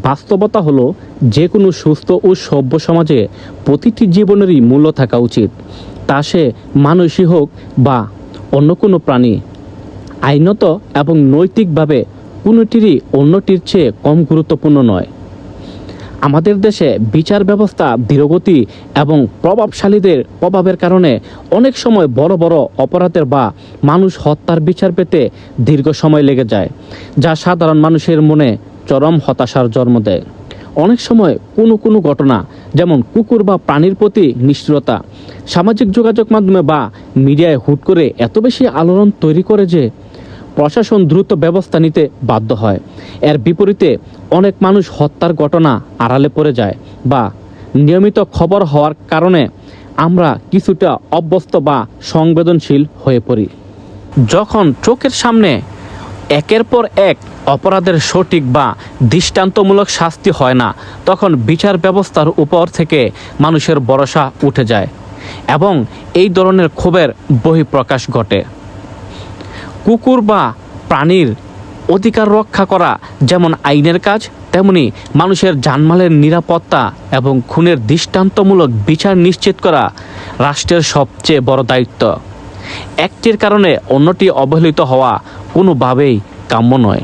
বাস্তবতা হলো যে কোনো সুস্থ ও সভ্য সমাজে প্রতিটি জীবনেরই মূল্য থাকা উচিত, তা সে মানুষই হোক বা অন্য কোনো প্রাণী। আইনত এবং নৈতিকভাবে কোনোটিরই অন্যটির চেয়ে কম গুরুত্বপূর্ণ নয়। আমাদের দেশে বিচার ব্যবস্থা ধীরগতি এবং প্রভাবশালীদের প্রভাবের কারণে অনেক সময় বড় বড় অপরাধের বা মানুষ হত্যার বিচার পেতে দীর্ঘ সময় লেগে যায়, যা সাধারণ মানুষের মনে চরম হতাশার জন্ম দেয়। অনেক সময় কোনো ঘটনা, যেমন কুকুর বা প্রাণীর প্রতি নিষ্ঠুরতা, সামাজিক যোগাযোগ মাধ্যমে বা মিডিয়ায় হুট করে এত বেশি আলোড়ন তৈরি করে যে প্রশাসন দ্রুত ব্যবস্থা নিতে বাধ্য হয়। এর বিপরীতে অনেক মানুষ হত্যার ঘটনা আড়ালে পড়ে যায় বা নিয়মিত খবর হওয়ার কারণে আমরা কিছুটা অভ্যস্ত বা সংবেদনশীল হয়ে পড়ি। যখন চোখের সামনে একের পর এক অপরাধের সঠিক বা দৃষ্টান্তমূলক শাস্তি হয় না, তখন বিচার ব্যবস্থার উপর থেকে মানুষের ভরসা উঠে যায় এবং এই ধরনের ক্ষোভের বহিঃপ্রকাশ ঘটে। কুকুর বা প্রাণীর অধিকার রক্ষা করা যেমন আইনের কাজ, তেমনি মানুষের জানমালের নিরাপত্তা এবং খুনের দৃষ্টান্তমূলক বিচার নিশ্চিত করা রাষ্ট্রের সবচেয়ে বড় দায়িত্ব। একটির কারণে অন্যটি অবহেলিত হওয়া কোনোভাবেই কাম্য নয়।